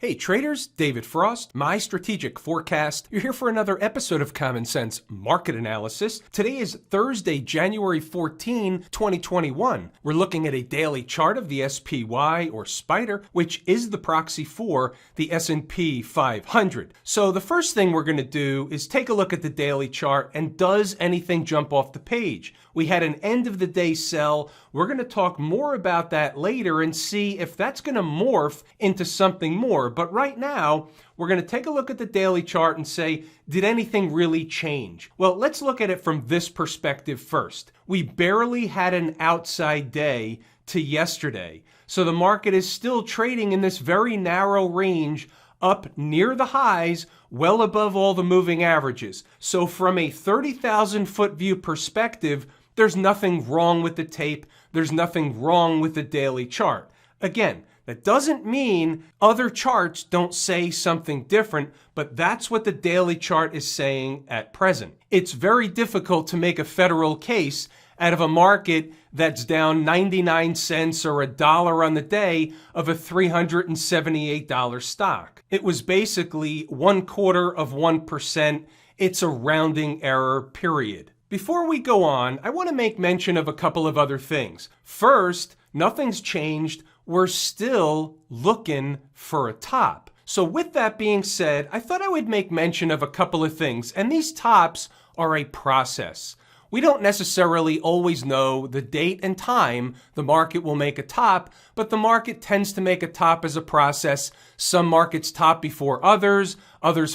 Hey traders, David Frost, my strategic forecast. You're here for another episode of Common Sense Market Analysis. Today is Thursday, January 14, 2021. We're looking at a daily chart of the SPY or Spider, which is the proxy for the S&P 500. So the first thing we're going to do is take a look at the daily chart and does anything jump off the page? We had an end of the day sell. We're going to talk more about that later and see if that's going to morph into something more. But right now, we're going to take a look at the daily chart and say, did anything really change? Well, let's look at it from this perspective first. We barely had an outside day to yesterday. So the market is still trading in this very narrow range up near the highs, well above all the moving averages. So from a 30,000 foot view perspective, there's nothing wrong with the tape. There's nothing wrong with the daily chart. Again, that doesn't mean other charts don't say something different, but that's what the daily chart is saying at present. It's very difficult to make a federal case out of a market that's down 99 cents or $1 on the day of a $378 stock. It was basically 0.25%. It's a rounding error, period. Before we go on, I want to make mention of a couple of other things. First, nothing's changed. We're still looking for a top. So with that being said, I thought I would make mention of a couple of things, and these tops are a process. We don't necessarily always know the date and time the market will make a top, but the market tends to make a top as a process. Some markets top before others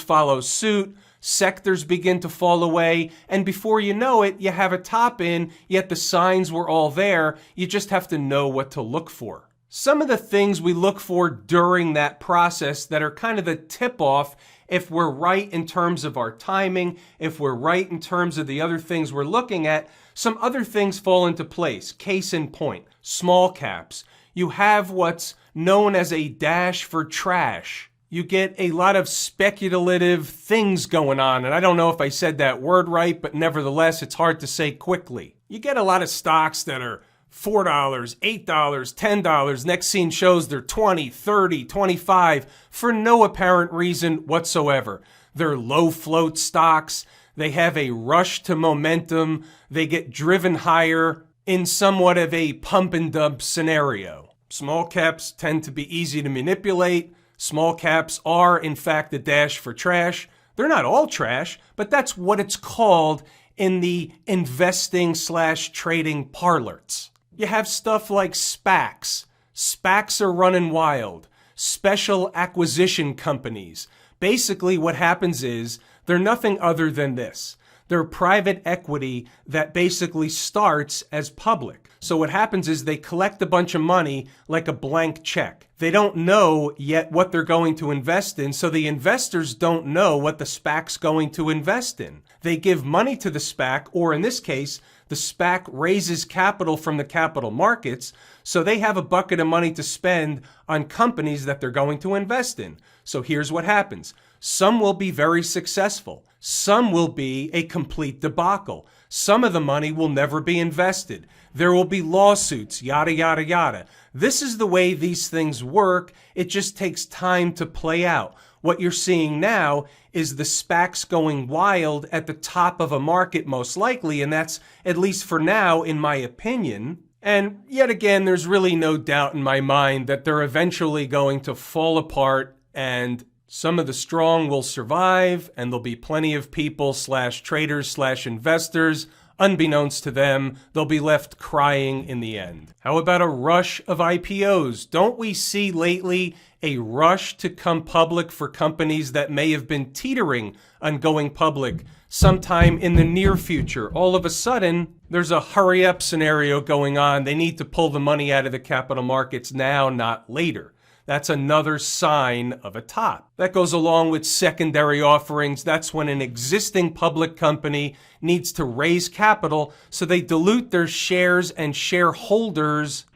follow suit. Sectors begin to fall away, and before you know it, you have a top in, yet the signs were all there. You just have to know what to look for. Some of the things we look for during that process that are kind of the tip-off, if we're right in terms of our timing, if we're right in terms of the other things we're looking at, some other things fall into place. Case in point, small caps. You have what's known as a dash for trash. You get a lot of speculative things going on, and I don't know if I said that word right, but nevertheless, it's hard to say quickly. You get a lot of stocks that are $4, $8, $10. Next scene shows they're 20, 30, 25 for no apparent reason whatsoever. They're low float stocks. They have a rush to momentum. They get driven higher in somewhat of a pump and dump scenario. Small caps tend to be easy to manipulate. Small caps are, in fact, a dash for trash. They're not all trash, but that's what it's called in the investing/trading parlance. You have stuff like SPACs. SPACs are running wild. Special acquisition companies. Basically, what happens is they're nothing other than this. They're private equity that basically starts as public. So what happens is they collect a bunch of money like a blank check. They don't know yet what they're going to invest in, so the investors don't know what the SPAC's going to invest in. They give money to the SPAC, or in this case, the SPAC raises capital from the capital markets, so they have a bucket of money to spend on companies that they're going to invest in. So here's what happens. Some will be very successful. Some will be a complete debacle. Some of the money will never be invested. There will be lawsuits, yada, yada, yada. This is the way these things work. It just takes time to play out. What you're seeing now is the SPACs going wild at the top of a market most likely, and that's, at least for now, in my opinion. And yet again, there's really no doubt in my mind that they're eventually going to fall apart, and some of the strong will survive, and there'll be plenty of people/traders/investors, unbeknownst to them, they'll be left crying in the end. How about a rush of IPOs? Don't we see lately a rush to come public for companies that may have been teetering on going public sometime in the near future? All of a sudden, there's a hurry up scenario going on. They need to pull the money out of the capital markets now, not later. That's another sign of a top. That goes along with secondary offerings. That's when an existing public company needs to raise capital, so they dilute their shares and shareholders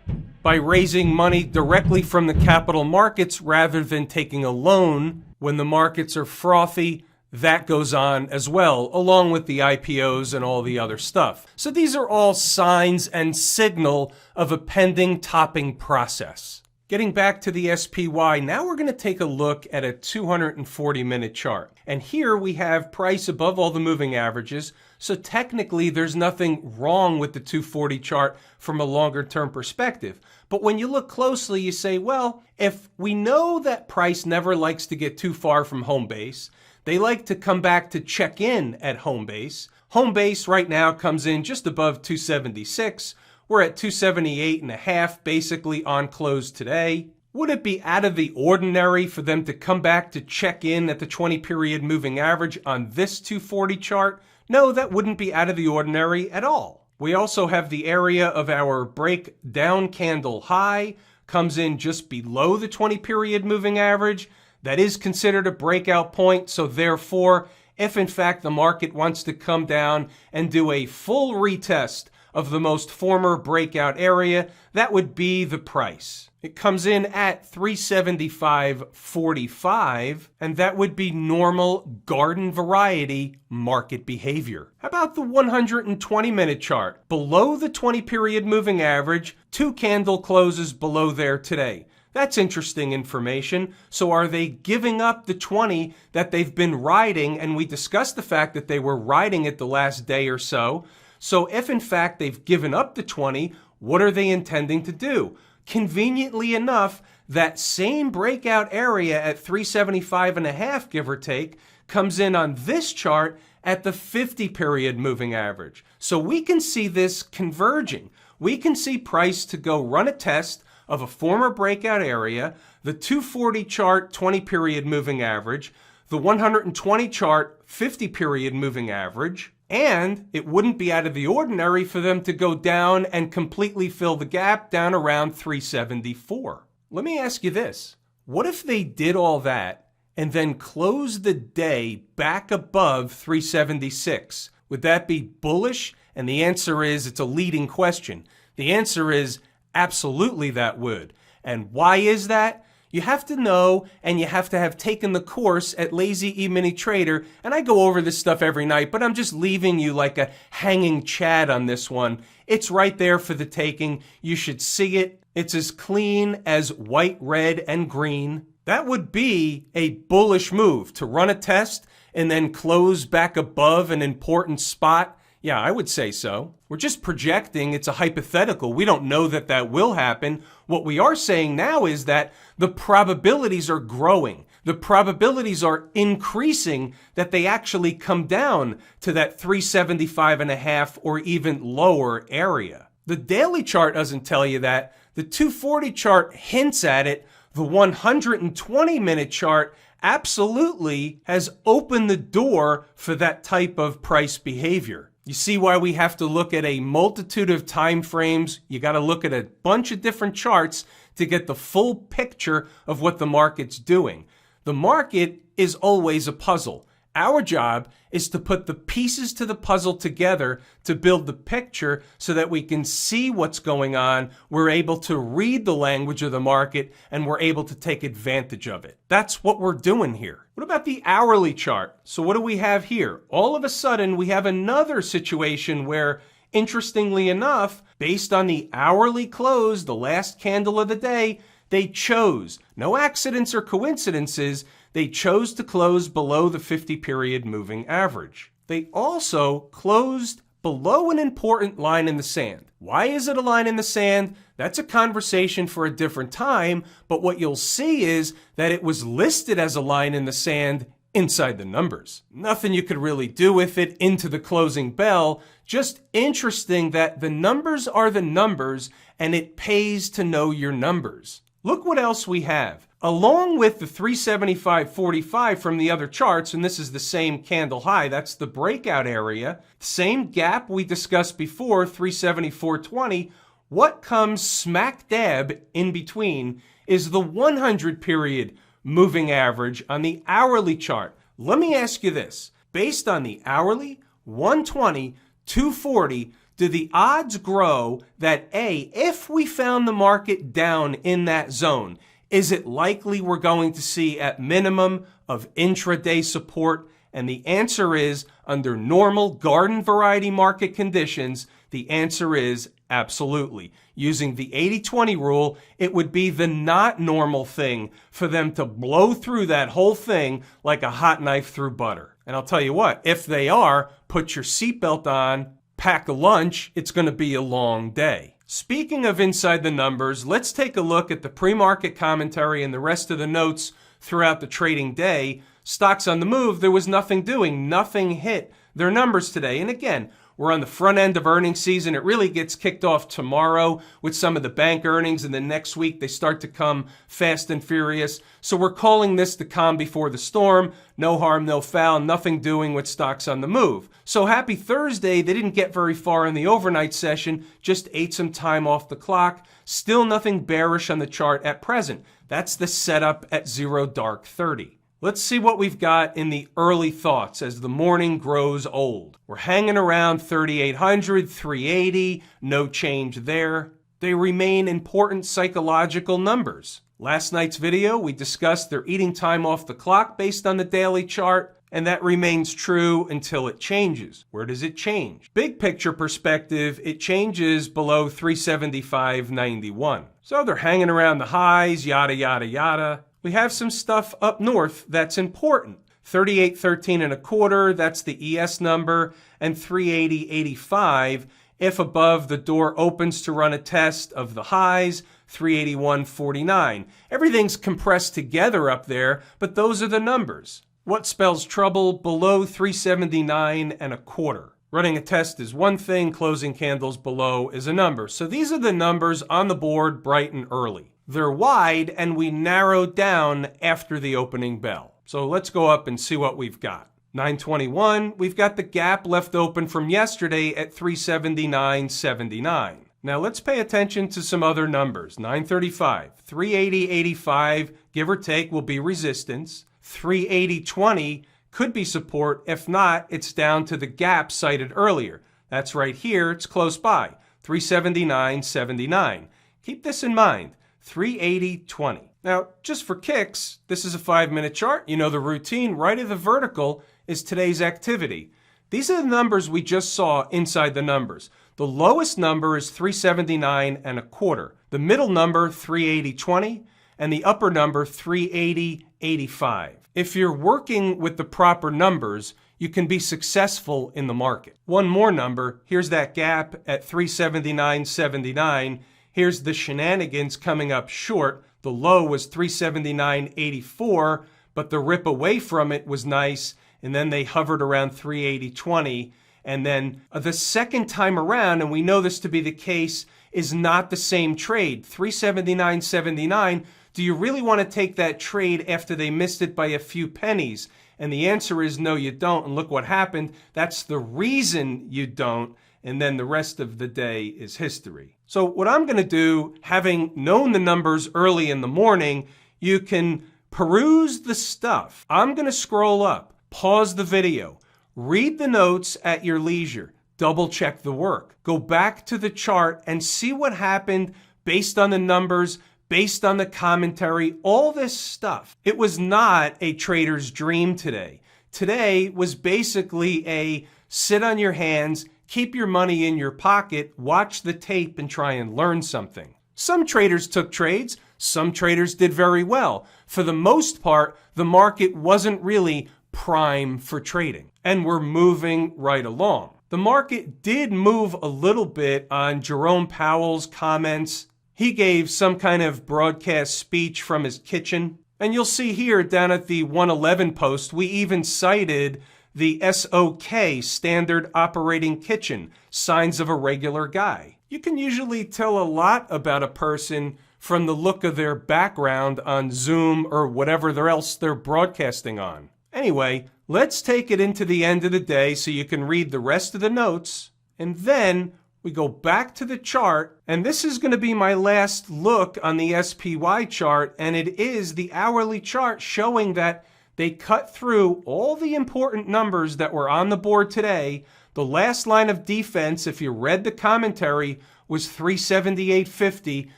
by raising money directly from the capital markets rather than taking a loan. When the markets are frothy, that goes on as well, along with the IPOs and all the other stuff. So these are all signs and signal of a pending topping process. Getting back to the SPY, now we're going to take a look at a 240-minute chart. And here we have price above all the moving averages, so technically there's nothing wrong with the 240 chart from a longer-term perspective. But when you look closely, you say, well, if we know that price never likes to get too far from home base, they like to come back to check in at home base. Home base right now comes in just above 276. We're at 278.5, basically on close today. Would it be out of the ordinary for them to come back to check in at the 20-period moving average on this 240 chart? No, that wouldn't be out of the ordinary at all. We also have the area of our breakdown candle high, comes in just below the 20-period moving average. That is considered a breakout point, so therefore, if in fact the market wants to come down and do a full retest of the most former breakout area, that would be the price. It comes in at 375.45, and that would be normal garden variety market behavior. How about the 120-minute chart? Below the 20-period moving average, 2 candle closes below there today. That's interesting information. So are they giving up the 20 that they've been riding? And we discussed the fact that they were riding it the last day or so. So if in fact they've given up the 20, what are they intending to do? Conveniently enough, that same breakout area at 375.5, give or take, comes in on this chart at the 50-period moving average. So we can see this converging. We can see price to go run a test of a former breakout area, the 240 chart 20-period moving average, the 120 chart 50-period moving average, and it wouldn't be out of the ordinary for them to go down and completely fill the gap down around 374. Let me ask you this. What if they did all that and then closed the day back above 376? Would that be bullish? And the answer is, it's a leading question. The answer is absolutely that would. And why is that? You have to know, and you have to have taken the course at Lazy E-mini Trader, and I go over this stuff every night, but I'm just leaving you like a hanging chad on this one. It's right there for the taking. You should see it. It's as clean as white, red, and green. That would be a bullish move, to run a test and then close back above an important spot. Yeah, I would say so. We're just projecting. It's a hypothetical. We don't know that that will happen. What we are saying now is that the probabilities are growing. The probabilities are increasing that they actually come down to that 375.5 or even lower area. The daily chart doesn't tell you that. The 240 chart hints at it. The 120-minute chart absolutely has opened the door for that type of price behavior. You see why we have to look at a multitude of time frames. You got to look at a bunch of different charts to get the full picture of what the market's doing. The market is always a puzzle. Our job is to put the pieces to the puzzle together to build the picture so that we can see what's going on. We're able to read the language of the market and we're able to take advantage of it. That's what we're doing here. What about the hourly chart? So what do we have here? All of a sudden, we have another situation where, interestingly enough, based on the hourly close, the last candle of the day, they chose, no accidents or coincidences, they chose to close below the 50-period moving average. They also closed below an important line in the sand. Why is it a line in the sand? That's a conversation for a different time, but what you'll see is that it was listed as a line in the sand inside the numbers. Nothing you could really do with it into the closing bell. Just interesting that the numbers are the numbers and it pays to know your numbers. Look what else we have. Along with the 375.45 from the other charts, and this is the same candle high, that's the breakout area, same gap we discussed before, 374.20, what comes smack dab in between is the 100-period moving average on the hourly chart. Let me ask you this. Based on the hourly, 120, 240, do the odds grow that A, if we found the market down in that zone, is it likely we're going to see at minimum of intraday support? And the answer is, under normal garden variety market conditions, the answer is Absolutely. Using the 80-20 rule, it would be the not normal thing for them to blow through that whole thing like a hot knife through butter. And I'll tell you what, if they are, put your seatbelt on, pack a lunch, it's going to be a long day. Speaking of inside the numbers, let's take a look at the pre-market commentary and the rest of the notes throughout the trading day. Stocks on the move, there was nothing doing, nothing hit their numbers today. And again, we're on the front end of earnings season. It really gets kicked off tomorrow with some of the bank earnings, and then next week they start to come fast and furious. So we're calling this the calm before the storm. No harm, no foul, nothing doing with stocks on the move. So happy Thursday. They didn't get very far in the overnight session, just ate some time off the clock. Still nothing bearish on the chart at present. That's the setup at 0 dark 30. Let's see what we've got in the early thoughts as the morning grows old. We're hanging around 3,800, 380, no change there. They remain important psychological numbers. Last night's video, we discussed they're eating time off the clock based on the daily chart, and that remains true until it changes. Where does it change? Big picture perspective, it changes below 375.91. So they're hanging around the highs, yada, yada, yada. We have some stuff up north that's important. 38.13 and a quarter, that's the ES number, and 380.85 if above the door opens to run a test of the highs, 381.49. Everything's compressed together up there, but those are the numbers. What spells trouble? Below 379 and a quarter. Running a test is one thing, closing candles below is a number. So these are the numbers on the board bright and early. They're wide, and we narrowed down after the opening bell. So let's go up and see what we've got. 921, we've got the gap left open from yesterday at 379.79. Now let's pay attention to some other numbers. 935, 380.85, give or take, will be resistance. 380.20 could be support. If not, it's down to the gap cited earlier. That's right here. It's close by. 379.79. Keep this in mind. 380.20. Now, just for kicks, this is a 5-minute chart. You know the routine. Right of the vertical is today's activity. These are the numbers we just saw inside the numbers. The lowest number is 379 and a quarter. The middle number, 380.20, and the upper number, 380.85. If you're working with the proper numbers, you can be successful in the market. One more number. Here's that gap at 379.79. Here's the shenanigans coming up short. The low was 379.84, but the rip away from it was nice, and then they hovered around 380.20. And then the second time around, and we know this to be the case, is not the same trade. 379.79, do you really want to take that trade after they missed it by a few pennies? And the answer is no, you don't. And look what happened. That's the reason you don't. And then the rest of the day is history. So what I'm going to do, having known the numbers early in the morning, you can peruse the stuff. I'm going to scroll up, pause the video, read the notes at your leisure, double check the work, go back to the chart and see what happened based on the numbers, based on the commentary, all this stuff. It was not a trader's dream today. Today was basically a sit on your hands, keep your money in your pocket, watch the tape, and try and learn something. Some traders took trades. Some traders did very well. For the most part, the market wasn't really prime for trading, and we're moving right along. The market did move a little bit on Jerome Powell's comments. He gave some kind of broadcast speech from his kitchen. And you'll see here down at the 111 post, we even cited the SOK, Standard Operating Kitchen, signs of a regular guy. You can usually tell a lot about a person from the look of their background on Zoom or whatever else they're broadcasting on. Anyway, let's take it into the end of the day so you can read the rest of the notes, and then we go back to the chart, and this is going to be my last look on the SPY chart, and it is the hourly chart showing that they cut through all the important numbers that were on the board today. The last line of defense, if you read the commentary, was 378.50.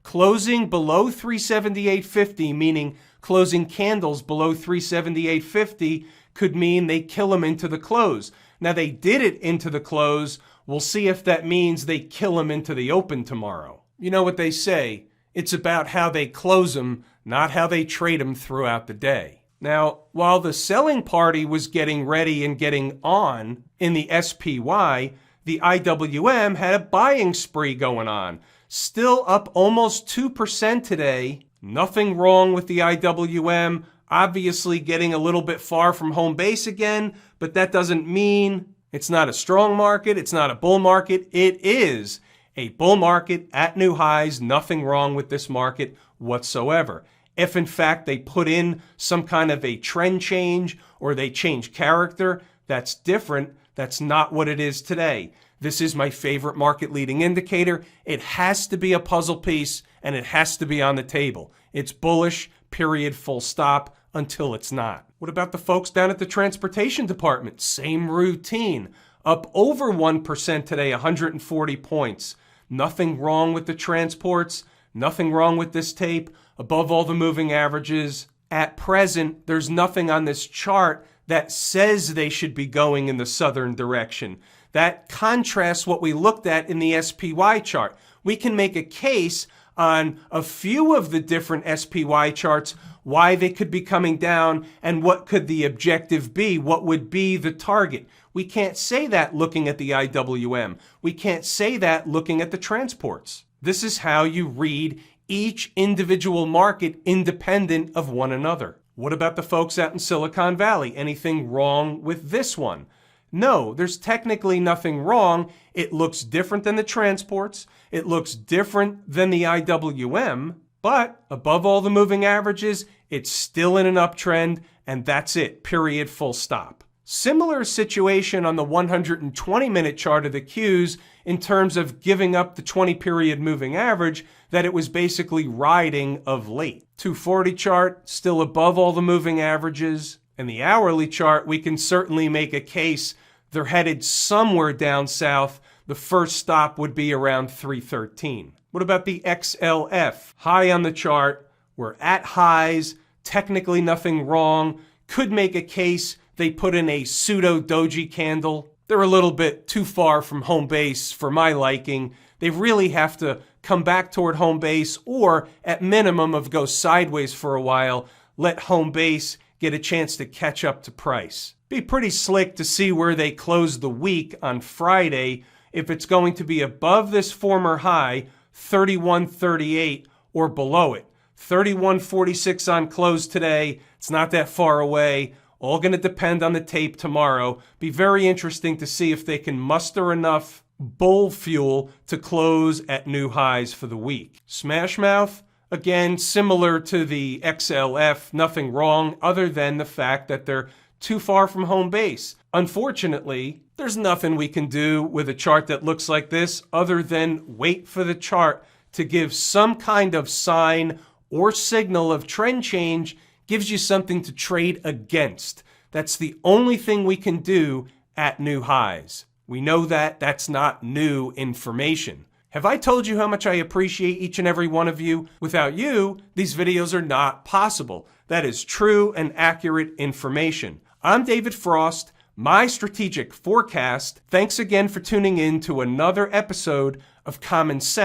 Closing below 378.50, meaning closing candles below 378.50, could mean they kill them into the close. Now, they did it into the close. We'll see if that means they kill them into the open tomorrow. You know what they say, it's about how they close them, not how they trade them throughout the day. Now, while the selling party was getting ready and getting on in the SPY, the IWM had a buying spree going on. Still up almost 2% today. Nothing wrong with the IWM. Obviously getting a little bit far from home base again, but that doesn't mean it's not a strong market. It's not a bull market. It is a bull market at new highs. Nothing wrong with this market whatsoever. If in fact they put in some kind of a trend change or they change character, that's different. That's not what it is today. This is my favorite market leading indicator. It has to be a puzzle piece and it has to be on the table. It's bullish, period, full stop, until it's not. What about the folks down at the transportation department? Same routine. Up over 1% today, 140 points. Nothing wrong with the transports. Nothing wrong with this tape. Above all the moving averages. At present, there's nothing on this chart that says they should be going in the southern direction. That contrasts what we looked at in the SPY chart. We can make a case on a few of the different SPY charts why they could be coming down and what could the objective be, what would be the target. We can't say that looking at the IWM. We can't say that looking at the transports. This is how you read each individual market independent of one another. What about the folks out in Silicon Valley? Anything wrong with this one? No, there's technically nothing wrong. It looks different than the transports. It looks different than the IWM, but above all the moving averages, it's still in an uptrend, and that's it, period, full stop. Similar situation on the 120-minute chart of the Qs in terms of giving up the 20-period moving average that it was basically riding of late. 240 chart, still above all the moving averages. And the hourly chart, we can certainly make a case they're headed somewhere down south. The first stop would be around 313. What about the XLF? High on the chart. We're at highs. Technically nothing wrong. Could make a case they put in a pseudo doji candle. They're a little bit too far from home base for my liking. They really have to come back toward home base or at minimum of go sideways for a while. Let home base get a chance to catch up to price. Be pretty slick to see where they close the week on Friday if it's going to be above this former high, 31.38 or below it. 31.46 on close today. It's not that far away. All going to depend on the tape tomorrow. Be very interesting to see if they can muster enough bull fuel to close at new highs for the week. Smash mouth, again, similar to the XLF, nothing wrong other than the fact that they're too far from home base. Unfortunately, there's nothing we can do with a chart that looks like this other than wait for the chart to give some kind of sign or signal of trend change, gives you something to trade against. That's the only thing we can do at new highs. We know that that's not new information. Have I told you how much I appreciate each and every one of you? Without you, these videos are not possible. That is true and accurate information. I'm David Frost, my strategic forecast. Thanks again for tuning in to another episode of Common Sense.